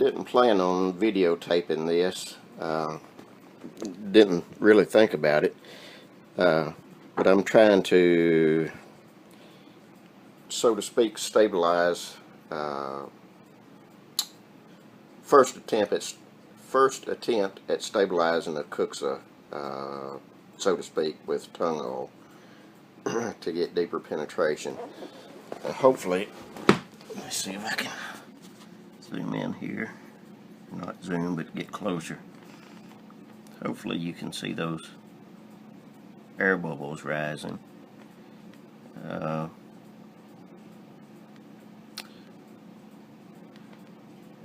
didn't plan on videotaping this. Didn't really think about it. But I'm trying to, so to speak, stabilize. First attempt at stabilizing a Kuksa, so to speak, with tongue oil to get deeper penetration. Hopefully, let me see if I can zoom in here. Not zoom, but get closer. Hopefully you can see those air bubbles rising.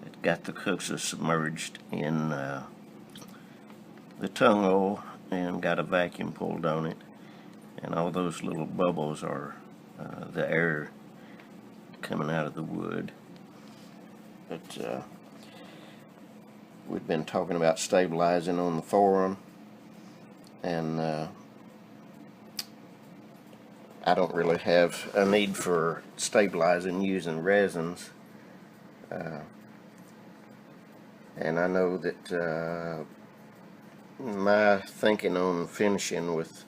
It got the Kuksa submerged in the tongue oil and got a vacuum pulled on it, and all those little bubbles are the air coming out of the wood. But we've been talking about stabilizing on the forum, and I don't really have a need for stabilizing using resins, and I know that my thinking on finishing with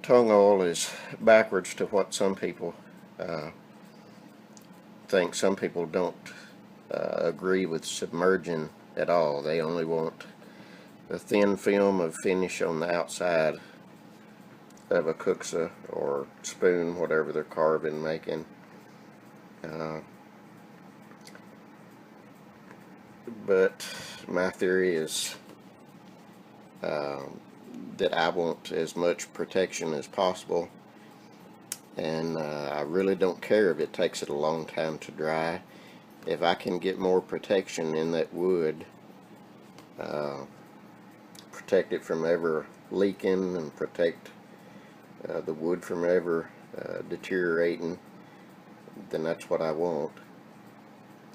tongue oil is backwards to what some people think. Some people don't agree with submerging at all. They only want a thin film of finish on the outside of a Kuksa or spoon, whatever they're carving, making. But my theory is that I want as much protection as possible, and I really don't care if it takes it a long time to dry. If I can get more protection in that wood, protect it from ever leaking and protect the wood from ever deteriorating, then that's what I want.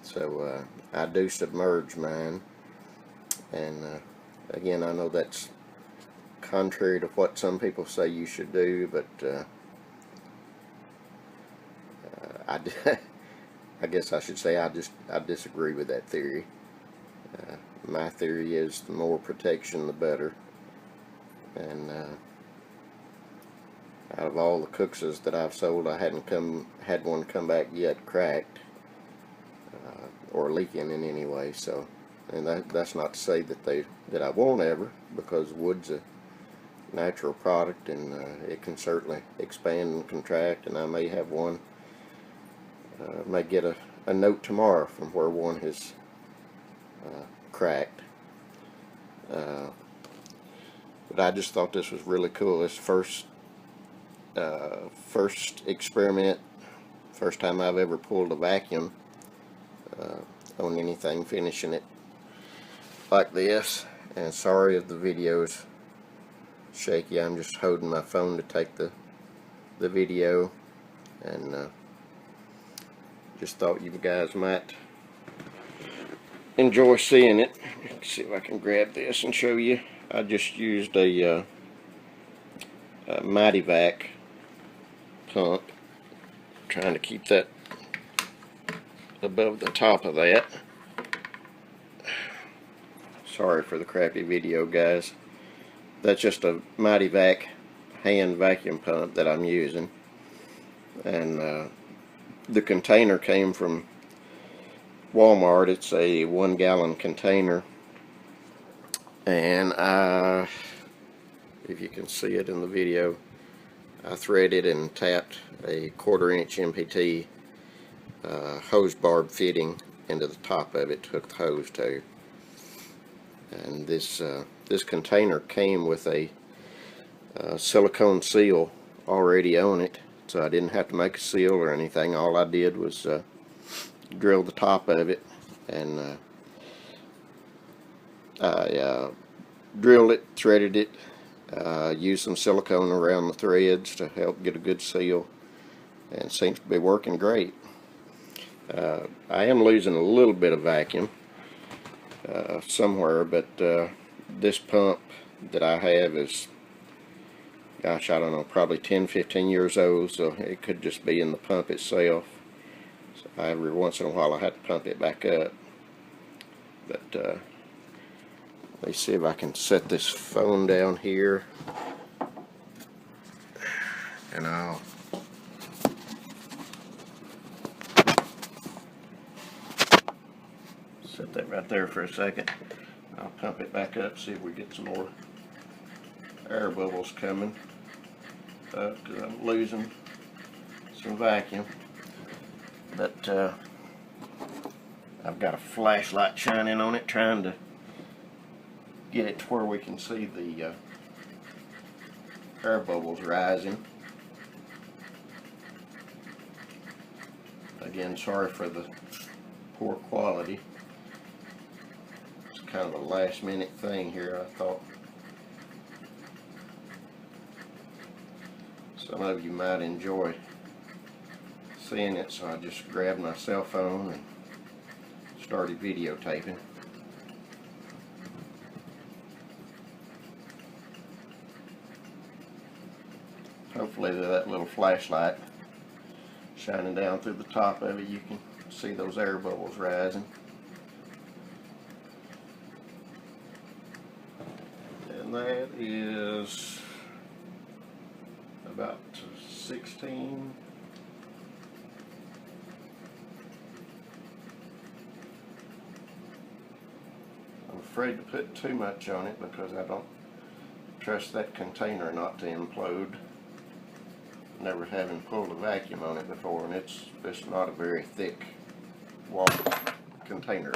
So I do submerge mine, and again, I know that's contrary to what some people say you should do, but I guess I should say I disagree with that theory. My theory is the more protection the better, and out of all the Kuksas that I've sold, I hadn't had one come back yet cracked or leaking in any way. So, and that's not to say that I won't ever, because wood's a natural product, and it can certainly expand and contract, and I may have one. May get a note tomorrow from where one has cracked. But I just thought this was really cool. This first experiment, first time I've ever pulled a vacuum on anything, finishing it like this. And sorry if the video's shaky. I'm just holding my phone to take the video, and just thought you guys might enjoy seeing it. Let's see if I can grab this and show you. I just used a Mighty Vac pump, trying to keep that above the top of that. Sorry for the crappy video, guys. That's just a Mighty Vac hand vacuum pump that I'm using, and the container came from Walmart. It's a 1 gallon container, and if you can see it in the video, I threaded and tapped a 1/4 inch MPT hose barb fitting into the top of it to hook the hose to. And this container came with a silicone seal already on it, so I didn't have to make a seal or anything. All I did was drill the top of it, and I drilled it, threaded it, used some silicone around the threads to help get a good seal, and it seems to be working great. I am losing a little bit of vacuum somewhere, but this pump that I have is, gosh, I don't know, probably 10-15 years old, so it could just be in the pump itself. So every once in a while I have to pump it back up. But let me see if I can set this phone down here, and I'll set that right there for a second. I'll pump it back up, see if we get some more air bubbles coming up, because I'm losing some vacuum. But I've got a flashlight shining on it, trying to get it to where we can see the air bubbles rising. Again, sorry for the poor quality. It's kind of a last minute thing here. I thought some of you might enjoy seeing it, so I just grabbed my cell phone and started videotaping. Hopefully that little flashlight shining down through the top of it, you can see those air bubbles rising. And that is about 16. I'm afraid to put too much on it because I don't trust that container not to implode. Never having pulled a vacuum on it before, and it's not a very thick water container.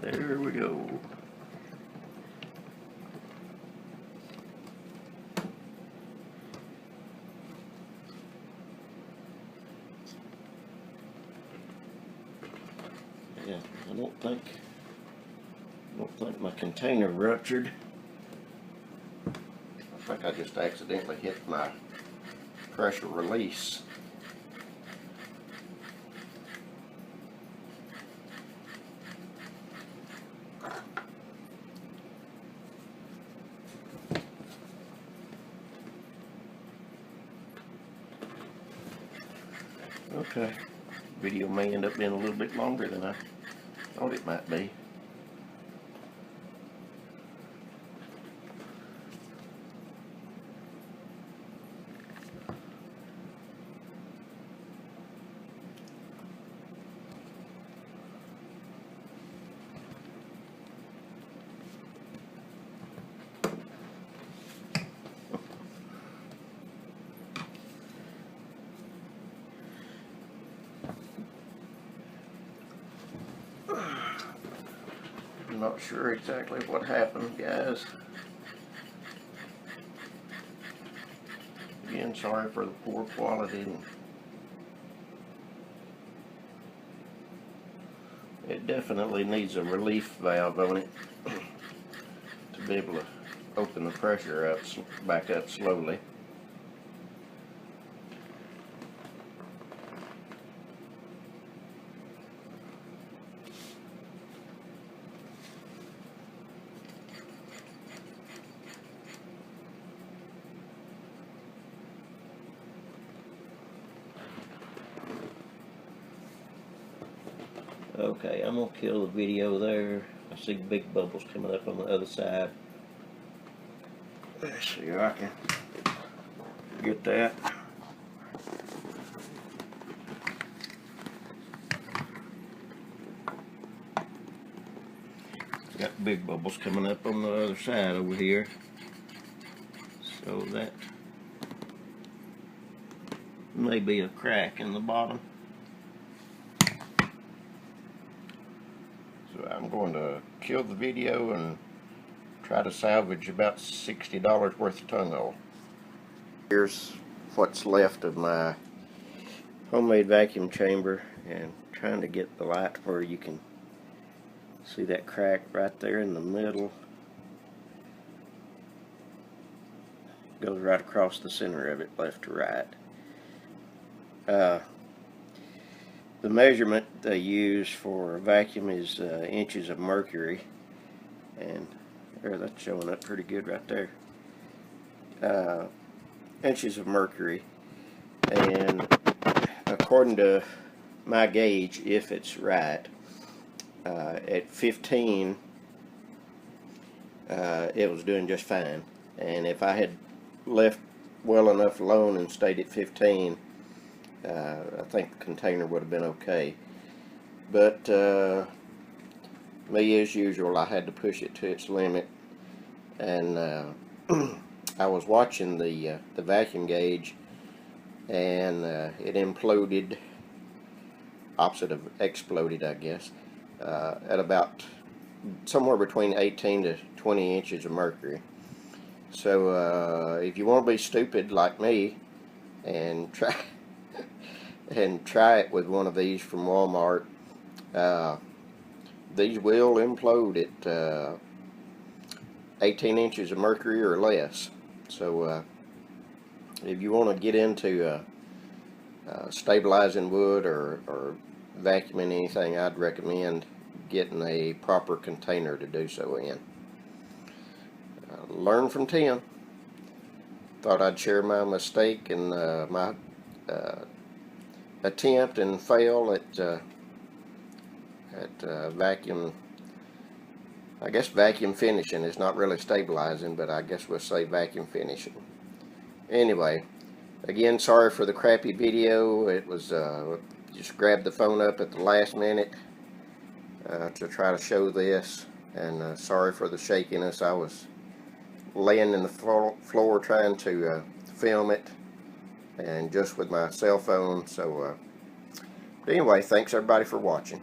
There we go. Yeah, I don't think my container ruptured. I think I just accidentally hit my pressure release. Okay, video may end up being a little bit longer than I thought it might be. I'm not sure exactly what happened, guys. Again, sorry for the poor quality. It definitely needs a relief valve on it to be able to open the pressure up, back up slowly. Okay, I'm gonna kill the video there. I see big bubbles coming up on the other side. Let's see if I can get that. Got big bubbles coming up on the other side over here. So that may be a crack in the bottom. So I'm going to kill the video and try to salvage about $60 worth of tongue hole. Here's what's left of my homemade vacuum chamber, and trying to get the light where you can see that crack right there in the middle. Goes right across the center of it, left to right. The measurement they use for a vacuum is inches of mercury, and there, that's showing up pretty good right there. Inches of mercury, and according to my gauge, if it's right, At 15, it was doing just fine, and if I had left well enough alone and stayed at 15, I think the container would have been okay. But me, as usual, I had to push it to its limit, and I was watching the vacuum gauge, and it imploded, opposite of exploded, I guess, at about somewhere between 18 to 20 inches of mercury. So if you want to be stupid like me and try it with one of these from Walmart, these will implode at 18 inches of mercury or less. So if you want to get into stabilizing wood or vacuuming anything, I'd recommend getting a proper container to do so in. Learn from Tim. Thought I'd share my mistake and my attempt and fail at vacuum. I guess vacuum finishing is not really stabilizing, but I guess we'll say vacuum finishing. Anyway, again, sorry for the crappy video. It was just grabbed the phone up at the last minute to try to show this, and sorry for the shakiness. I was laying in the floor trying to film it, and just with my cell phone. So but anyway, thanks everybody for watching.